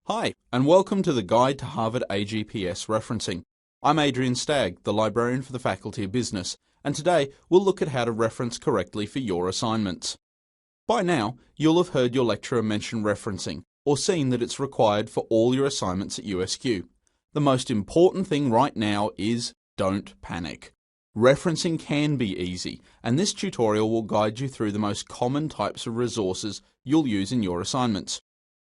Hi, and welcome to the Guide to Harvard AGPS Referencing. I'm Adrian Stagg, the librarian for the Faculty of Business, and today we'll look at how to reference correctly for your assignments. By now, you'll have heard your lecturer mention referencing, or seen that it's required for all your assignments at USQ. The most important thing right now is don't panic. Referencing can be easy, and this tutorial will guide you through the most common types of resources you'll use in your assignments.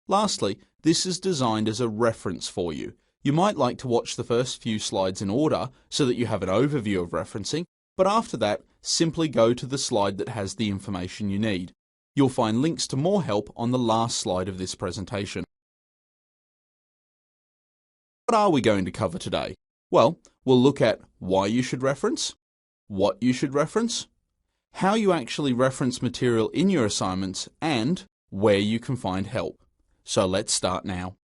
Lastly, this is designed as a reference for you. You might like to watch the first few slides in order so that you have an overview of referencing, but after that, simply go to the slide that has the information you need. You'll find links to more help on the last slide of this presentation. What are we going to cover today? Well, we'll look at why you should reference, what you should reference, how you actually reference material in your assignments, and where you can find help. So let's start now.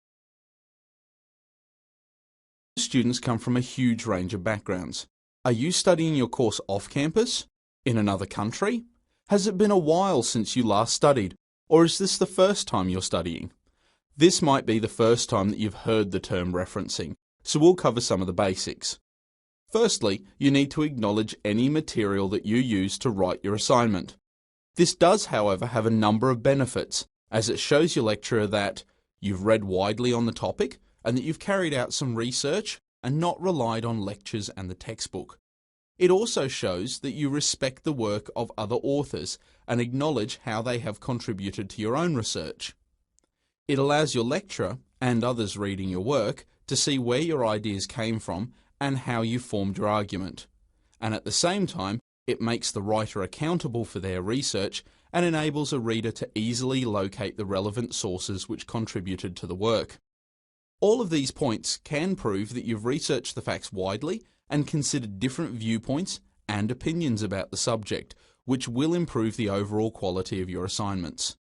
Students come from a huge range of backgrounds. Are you studying your course off campus? In another country? Has it been a while since you last studied? Or is this the first time you're studying? This might be the first time that you've heard the term referencing, so we'll cover some of the basics. Firstly, you need to acknowledge any material that you use to write your assignment. This does, however, have a number of benefits, as it shows your lecturer that you've read widely on the topic and that you've carried out some research and not relied on lectures and the textbook. It also shows that you respect the work of other authors and acknowledge how they have contributed to your own research. It allows your lecturer and others reading your work to see where your ideas came from and how you formed your argument. And at the same time, it makes the writer accountable for their research and enables a reader to easily locate the relevant sources which contributed to the work. All of these points can prove that you've researched the facts widely and considered different viewpoints and opinions about the subject, which will improve the overall quality of your assignments.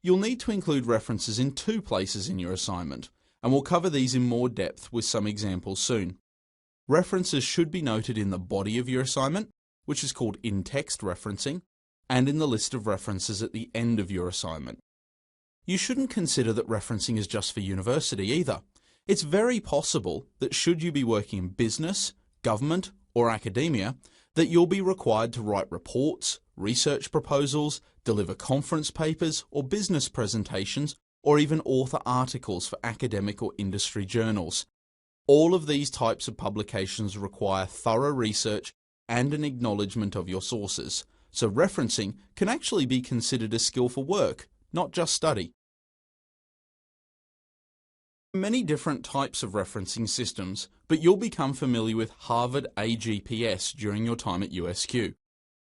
You'll need to include references in two places in your assignment, and we'll cover these in more depth with some examples soon. References should be noted in the body of your assignment, which is called in-text referencing, and in the list of references at the end of your assignment. You shouldn't consider that referencing is just for university either. It's very possible that should you be working in business, government, or academia, that you'll be required to write reports, research proposals, deliver conference papers or business presentations, or even author articles for academic or industry journals. All of these types of publications require thorough research and an acknowledgement of your sources. So referencing can actually be considered as skillful work, not just study. Many different types of referencing systems, but you'll become familiar with Harvard AGPS during your time at USQ.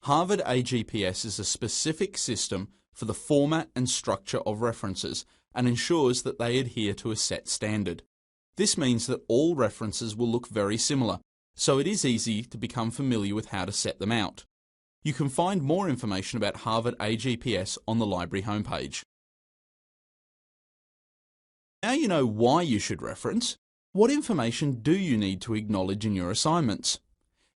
Harvard AGPS is a specific system for the format and structure of references and ensures that they adhere to a set standard. This means that all references will look very similar, so it is easy to become familiar with how to set them out. You can find more information about Harvard AGPS on the library homepage. Now you know why you should reference, what information do you need to acknowledge in your assignments?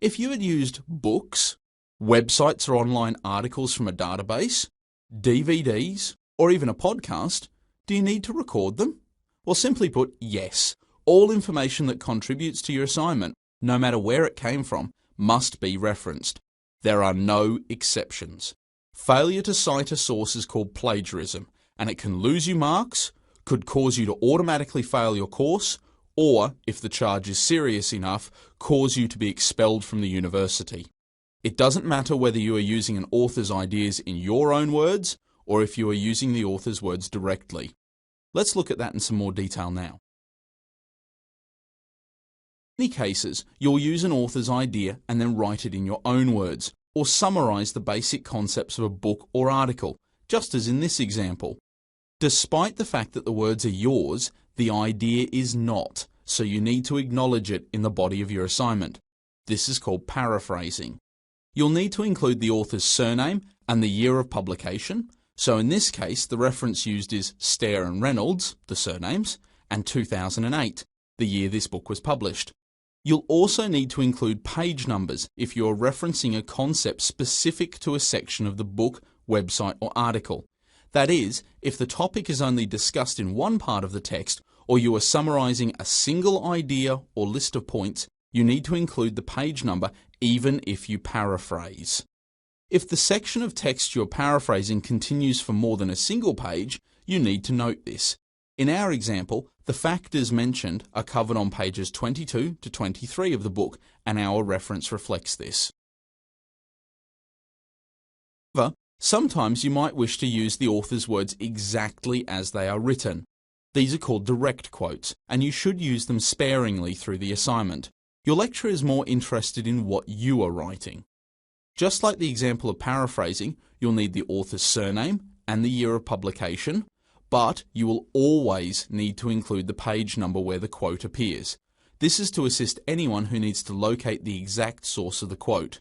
If you had used books, websites or online articles from a database, DVDs, or even a podcast, do you need to record them? Well, simply put, yes. All information that contributes to your assignment, no matter where it came from, must be referenced. There are no exceptions. Failure to cite a source is called plagiarism, and it can lose you marks, could cause you to automatically fail your course, or, if the charge is serious enough, cause you to be expelled from the university. It doesn't matter whether you are using an author's ideas in your own words, or if you are using the author's words directly. Let's look at that in some more detail now. In many cases, you'll use an author's idea and then write it in your own words, or summarize the basic concepts of a book or article, just as in this example. Despite the fact that the words are yours, the idea is not, so you need to acknowledge it in the body of your assignment. This is called paraphrasing. You'll need to include the author's surname and the year of publication, so in this case the reference used is Stair and Reynolds, the surnames, and 2008, the year this book was published. You'll also need to include page numbers if you're referencing a concept specific to a section of the book, website or article. That is, if the topic is only discussed in one part of the text or you are summarizing a single idea or list of points, you need to include the page number even if you paraphrase. If the section of text you're paraphrasing continues for more than a single page, you need to note this. In our example, the factors mentioned are covered on pages 22 to 23 of the book, and our reference reflects this. However, sometimes you might wish to use the author's words exactly as they are written. These are called direct quotes, and you should use them sparingly through the assignment. Your lecturer is more interested in what you are writing. Just like the example of paraphrasing, you'll need the author's surname and the year of publication, but you will always need to include the page number where the quote appears. This is to assist anyone who needs to locate the exact source of the quote.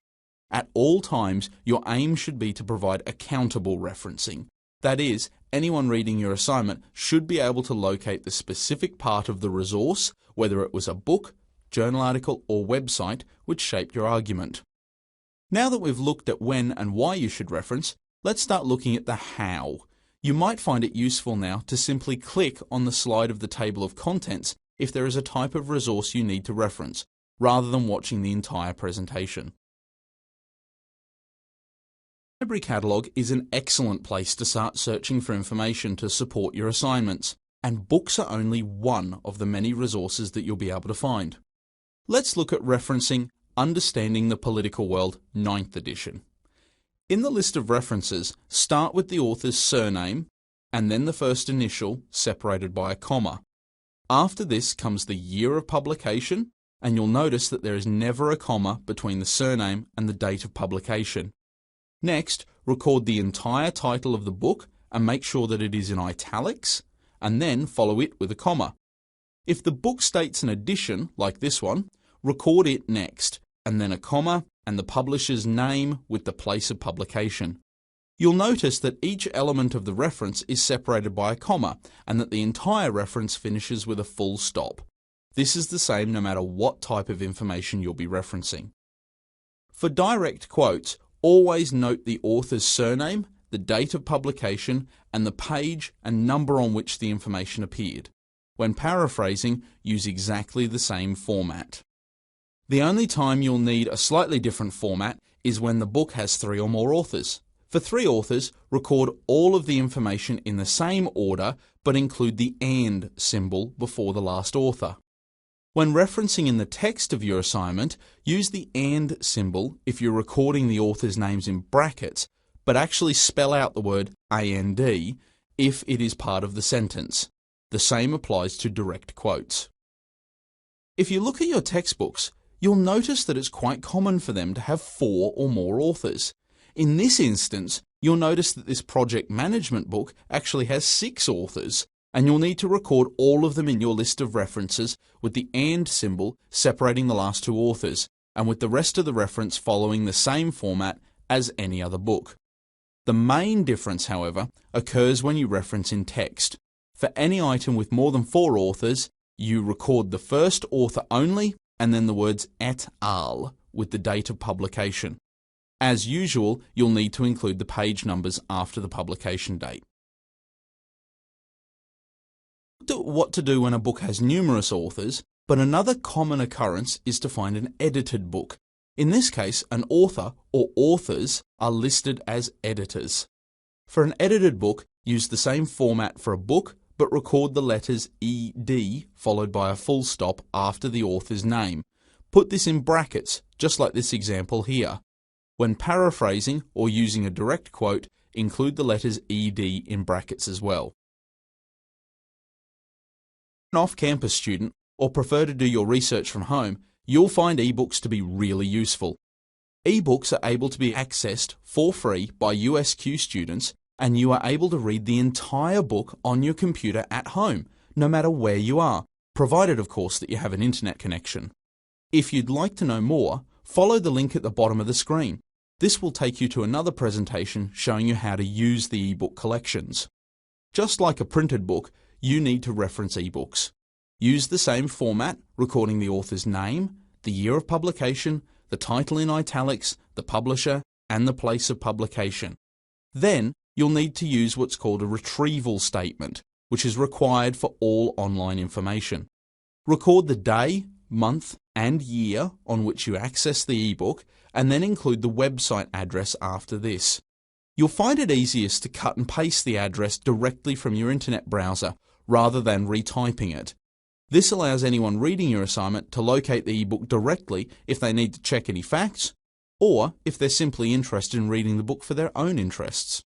At all times, your aim should be to provide accountable referencing. That is, anyone reading your assignment should be able to locate the specific part of the resource, whether it was a book, journal article, or website, which shaped your argument. Now that we've looked at when and why you should reference, let's start looking at the how. You might find it useful now to simply click on the slide of the table of contents if there is a type of resource you need to reference, rather than watching the entire presentation. The library catalogue is an excellent place to start searching for information to support your assignments, and books are only one of the many resources that you'll be able to find. Let's look at referencing Understanding the Political World 9th edition. In the list of references, start with the author's surname and then the first initial separated by a comma. After this comes the year of publication, and you'll notice that there is never a comma between the surname and the date of publication. Next, record the entire title of the book and make sure that it is in italics, and then follow it with a comma. If the book states an edition, like this one, record it next, and then a comma and the publisher's name with the place of publication. You'll notice that each element of the reference is separated by a comma, and that the entire reference finishes with a full stop. This is the same no matter what type of information you'll be referencing. For direct quotes, always note the author's surname, the date of publication, and the page and number on which the information appeared. When paraphrasing, use exactly the same format. The only time you'll need a slightly different format is when the book has 3 or more authors. For 3 authors, record all of the information in the same order, but include the AND symbol before the last author. When referencing in the text of your assignment, use the AND symbol if you're recording the author's names in brackets, but actually spell out the word AND if it is part of the sentence. The same applies to direct quotes. If you look at your textbooks, you'll notice that it's quite common for them to have 4 or more authors. In this instance, you'll notice that this project management book actually has 6 authors, and you'll need to record all of them in your list of references with the AND symbol separating the last 2 authors, and with the rest of the reference following the same format as any other book. The main difference, however, occurs when you reference in text. For any item with more than 4 authors, you record the first author only, and then the words et al. With the date of publication. As usual, you'll need to include the page numbers after the publication date. What to do when a book has numerous authors, but another common occurrence is to find an edited book. In this case, an author or authors are listed as editors. For an edited book, use the same format for a book, but record the letters ED followed by a full stop after the author's name. Put this in brackets, just like this example here. When paraphrasing or using a direct quote, include the letters ED in brackets as well. An off-campus student, or prefer to do your research from home, you'll find ebooks to be really useful. Ebooks are able to be accessed for free by USQ students, and you are able to read the entire book on your computer at home, no matter where you are, provided of course that you have an internet connection. If you'd like to know more, follow the link at the bottom of the screen. This will take you to another presentation showing you how to use the ebook collections. Just like a printed book, you need to reference ebooks. Use the same format, recording the author's name, the year of publication, the title in italics, the publisher, and the place of publication. Then, you'll need to use what's called a retrieval statement, which is required for all online information. Record the day, month, and year on which you access the ebook, and then include the website address after this. You'll find it easiest to cut and paste the address directly from your internet browser rather than retyping it. This allows anyone reading your assignment to locate the ebook directly if they need to check any facts, or if they're simply interested in reading the book for their own interests.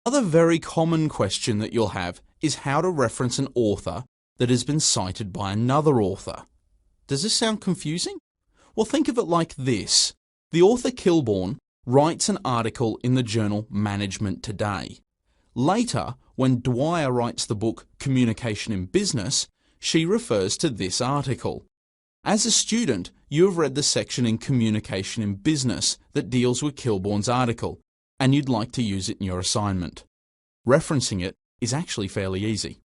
Another very common question that you'll have is how to reference an author that has been cited by another author. Does this sound confusing? Well, think of it like this. The author Kilbourne writes an article in the journal Management Today. Later, when Dwyer writes the book Communication in Business, she refers to this article. As a student, you have read the section in Communication in Business that deals with Kilbourne's article, and you'd like to use it in your assignment. Referencing it is actually fairly easy.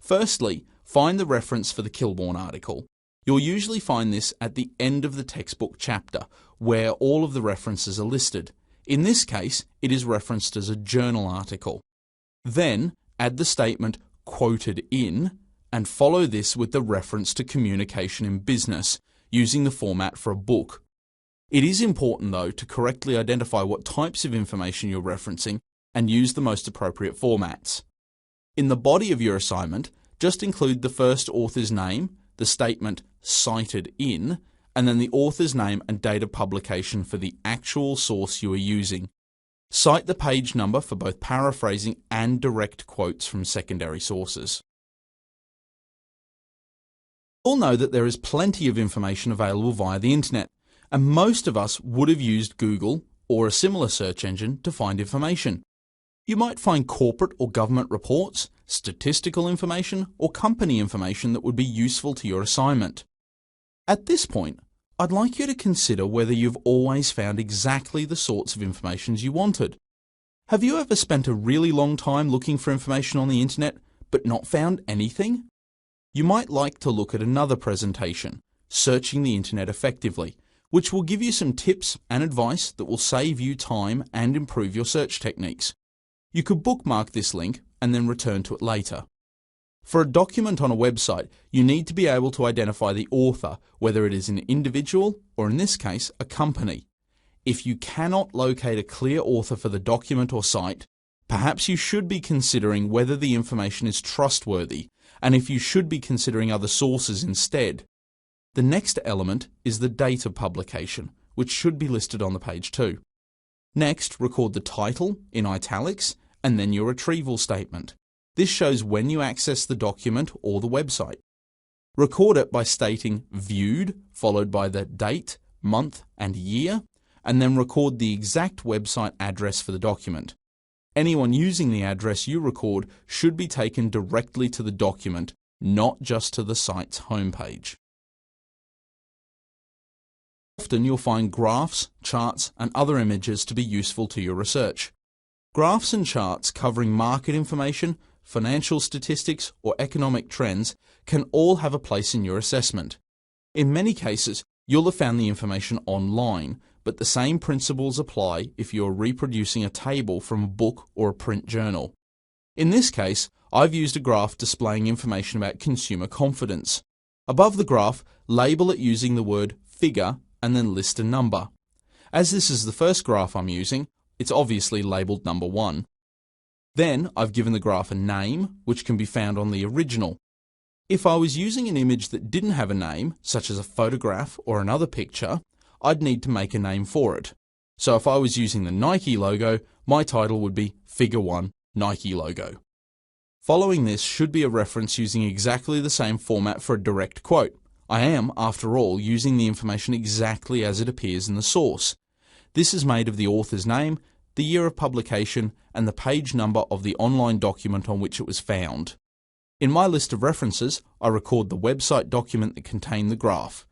Firstly, find the reference for the Kilbourne article. You'll usually find this at the end of the textbook chapter, where all of the references are listed. In this case, it is referenced as a journal article. Then, add the statement quoted in, and follow this with the reference to Communication in Business, using the format for a book. It is important, though, to correctly identify what types of information you're referencing and use the most appropriate formats. In the body of your assignment, just include the first author's name, the statement cited in, and then the author's name and date of publication for the actual source you are using. Cite the page number for both paraphrasing and direct quotes from secondary sources. You all know that there is plenty of information available via the internet, and most of us would have used Google or a similar search engine to find information. You might find corporate or government reports, statistical information, or company information that would be useful to your assignment. At this point, I'd like you to consider whether you've always found exactly the sorts of information you wanted. Have you ever spent a really long time looking for information on the internet but not found anything? You might like to look at another presentation, Searching the Internet Effectively, which will give you some tips and advice that will save you time and improve your search techniques. You could bookmark this link and then return to it later. For a document on a website, you need to be able to identify the author, whether it is an individual or, in this case, a company. If you cannot locate a clear author for the document or site, perhaps you should be considering whether the information is trustworthy, and if you should be considering other sources instead. The next element is the date of publication, which should be listed on the page too. Next, record the title in italics and then your retrieval statement. This shows when you access the document or the website. Record it by stating viewed, followed by the date, month, and year, and then record the exact website address for the document. Anyone using the address you record should be taken directly to the document, not just to the site's homepage. Often you'll find graphs, charts, and other images to be useful to your research. Graphs and charts covering market information, financial statistics, or economic trends can all have a place in your assessment. In many cases, you'll have found the information online, but the same principles apply if you're reproducing a table from a book or a print journal. In this case, I've used a graph displaying information about consumer confidence. Above the graph, label it using the word figure and then list a number. As this is the first graph I'm using, it's obviously labelled number 1. Then I've given the graph a name, which can be found on the original. If I was using an image that didn't have a name, such as a photograph or another picture, I'd need to make a name for it. So if I was using the Nike logo, my title would be Figure 1 Nike logo. Following this should be a reference using exactly the same format for a direct quote. I am, after all, using the information exactly as it appears in the source. This is made of the author's name, the year of publication, and the page number of the online document on which it was found. In my list of references, I record the website document that contained the graph.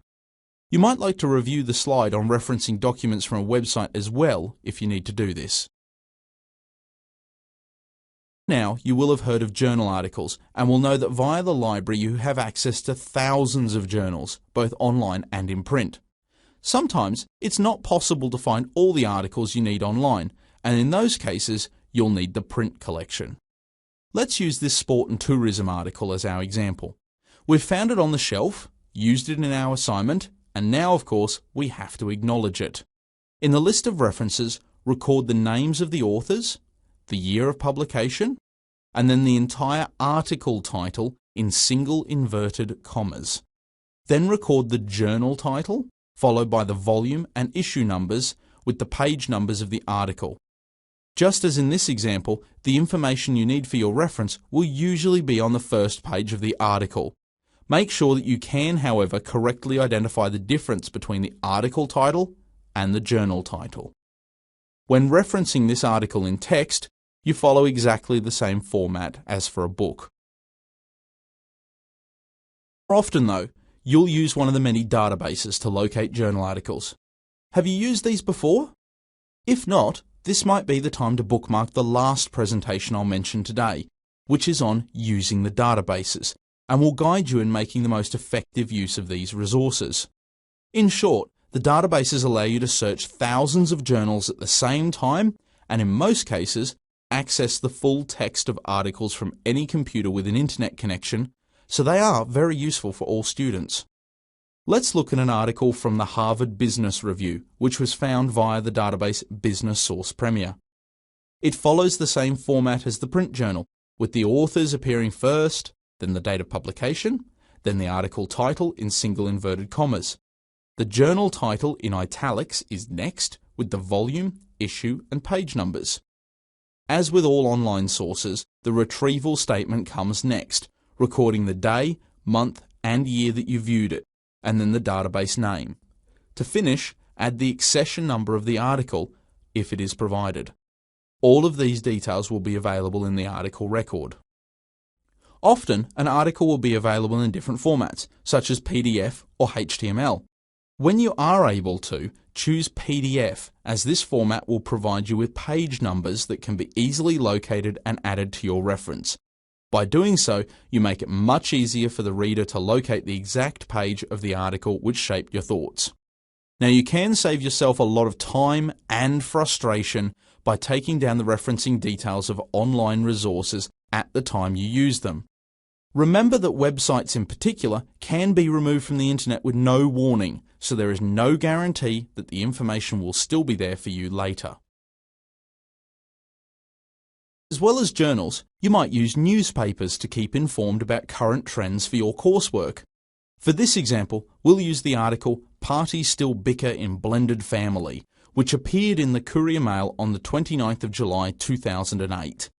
You might like to review the slide on referencing documents from a website as well if you need to do this. Now, you will have heard of journal articles and will know that via the library you have access to thousands of journals, both online and in print. Sometimes it's not possible to find all the articles you need online, and in those cases you'll need the print collection. Let's use this sport and tourism article as our example. We've found it on the shelf, used it in our assignment, and now, of course, we have to acknowledge it. In the list of references, record the names of the authors, the year of publication, and then the entire article title in single inverted commas. Then record the journal title, followed by the volume and issue numbers with the page numbers of the article. Just as in this example, the information you need for your reference will usually be on the first page of the article. Make sure that you can, however, correctly identify the difference between the article title and the journal title. When referencing this article in text, you follow exactly the same format as for a book. More often though, you'll use one of the many databases to locate journal articles. Have you used these before? If not, this might be the time to bookmark the last presentation I'll mention today, which is on using the databases, and will guide you in making the most effective use of these resources. In short, the databases allow you to search thousands of journals at the same time, and in most cases, access the full text of articles from any computer with an internet connection, so they are very useful for all students. Let's look at an article from the Harvard Business Review, which was found via the database Business Source Premier. It follows the same format as the print journal, with the authors appearing first, then the date of publication, then the article title in single inverted commas. The journal title in italics is next, with the volume, issue, and page numbers. As with all online sources, the retrieval statement comes next, recording the day, month, and year that you viewed it, and then the database name. To finish, add the accession number of the article, if it is provided. All of these details will be available in the article record. Often, an article will be available in different formats, such as PDF or HTML. When you are able to, choose PDF, as this format will provide you with page numbers that can be easily located and added to your reference. By doing so, you make it much easier for the reader to locate the exact page of the article which shaped your thoughts. Now, you can save yourself a lot of time and frustration by taking down the referencing details of online resources at the time you use them. Remember that websites in particular can be removed from the internet with no warning, so there is no guarantee that the information will still be there for you later. As well as journals, you might use newspapers to keep informed about current trends for your coursework. For this example, we'll use the article "Parties Still Bicker in Blended Family," which appeared in the Courier Mail on the 29th of July 2008.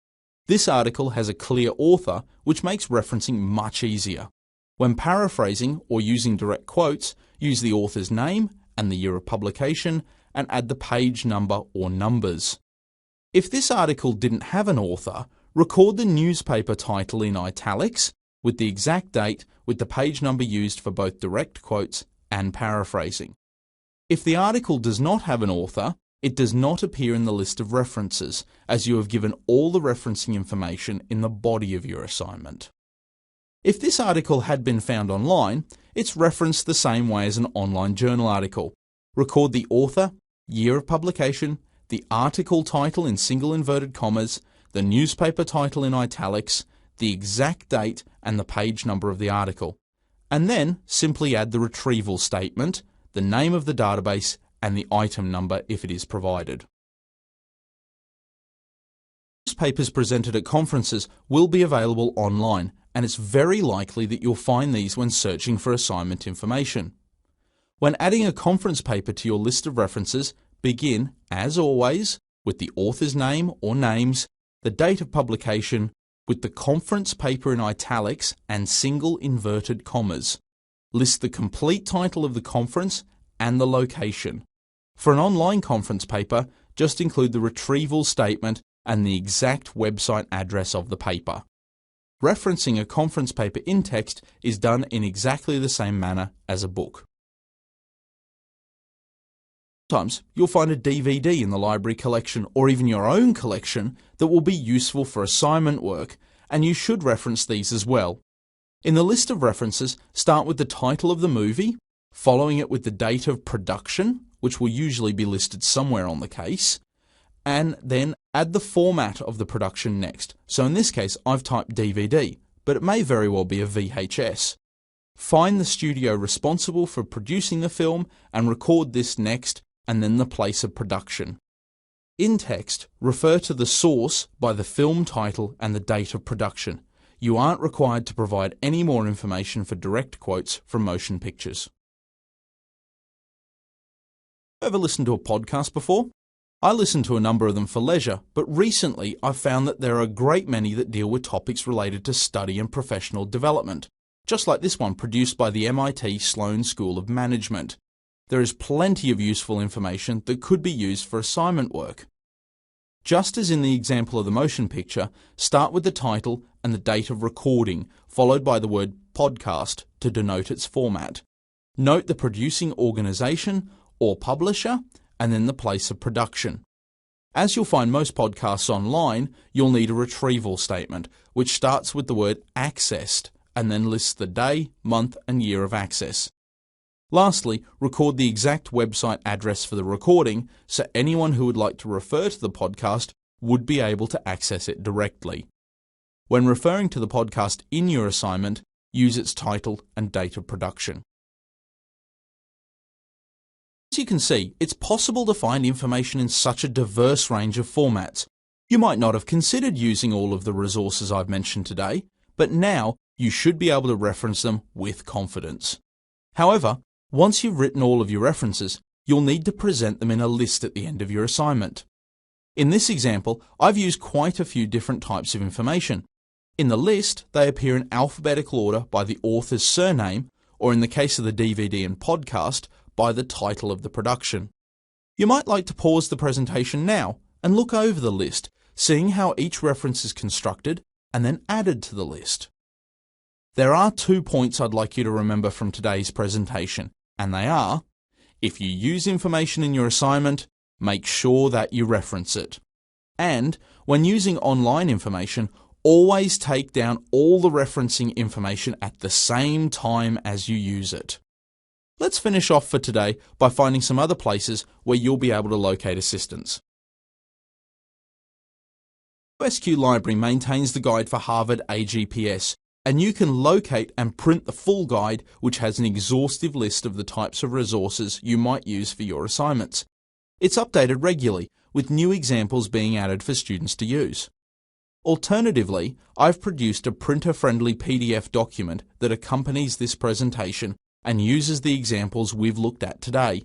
This article has a clear author, which makes referencing much easier. When paraphrasing or using direct quotes, use the author's name and the year of publication and add the page number or numbers. If this article didn't have an author, record the newspaper title in italics with the exact date with the page number used for both direct quotes and paraphrasing. If the article does not have an author, it does not appear in the list of references, as you have given all the referencing information in the body of your assignment. If this article had been found online, it's referenced the same way as an online journal article. Record the author, year of publication, the article title in single inverted commas, the newspaper title in italics, the exact date and the page number of the article, and then simply add the retrieval statement, the name of the database, and the item number if it is provided. Newspapers presented at conferences will be available online, and it's very likely that you'll find these when searching for assignment information. When adding a conference paper to your list of references, begin, as always, with the author's name or names, the date of publication, with the conference paper in italics and single inverted commas. List the complete title of the conference and the location. For an online conference paper, just include the retrieval statement and the exact website address of the paper. Referencing a conference paper in text is done in exactly the same manner as a book. Sometimes you'll find a DVD in the library collection or even your own collection that will be useful for assignment work, and you should reference these as well. In the list of references, start with the title of the movie, following it with the date of production, which will usually be listed somewhere on the case, and then Add the format of the production next. So in this case, I've typed DVD, but it may very well be a VHS. Find the studio responsible for producing the film and record this next, and then the place of production. In text, refer to the source by the film title and the date of production. You aren't required to provide any more information for direct quotes from motion pictures. Ever listened to a podcast before? I listen to a number of them for leisure, but recently I've found that there are a great many that deal with topics related to study and professional development, just like this one produced by the MIT Sloan School of Management. There is plenty of useful information that could be used for assignment work. Just as in the example of the motion picture, start with the title and the date of recording, followed by the word podcast to denote its format. Note the producing organization or publisher, and then the place of production. As you'll find most podcasts online, you'll need a retrieval statement, which starts with the word accessed and then lists the day, month, and year of access. Lastly, record the exact website address for the recording so anyone who would like to refer to the podcast would be able to access it directly. When referring to the podcast in your assignment, use its title and date of production. As you can see, it's possible to find information in such a diverse range of formats. You might not have considered using all of the resources I've mentioned today, but now you should be able to reference them with confidence. However, once you've written all of your references, you'll need to present them in a list at the end of your assignment. In this example, I've used quite a few different types of information. In the list, they appear in alphabetical order by the author's surname, or in the case of the DVD and podcast, by the title of the production. You might like to pause the presentation now and look over the list, seeing how each reference is constructed and then added to the list. There are 2 points I'd like you to remember from today's presentation, and they are: if you use information in your assignment, make sure that you reference it. And when using online information, always take down all the referencing information at the same time as you use it. Let's finish off for today by finding some other places where you'll be able to locate assistance. USQ Library maintains the guide for Harvard AGPS, and you can locate and print the full guide, which has an exhaustive list of the types of resources you might use for your assignments. It's updated regularly, with new examples being added for students to use. Alternatively, I've produced a printer-friendly PDF document that accompanies this presentation and uses the examples we've looked at today.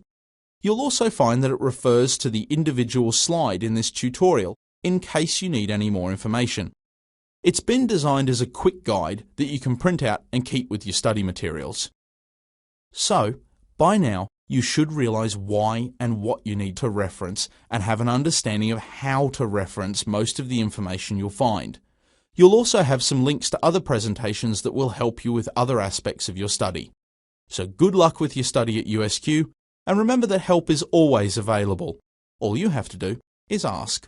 You'll also find that it refers to the individual slide in this tutorial in case you need any more information. It's been designed as a quick guide that you can print out and keep with your study materials. So, by now, you should realize why and what you need to reference and have an understanding of how to reference most of the information you'll find. You'll also have some links to other presentations that will help you with other aspects of your study. So good luck with your study at USQ, and remember that help is always available. All you have to do is ask.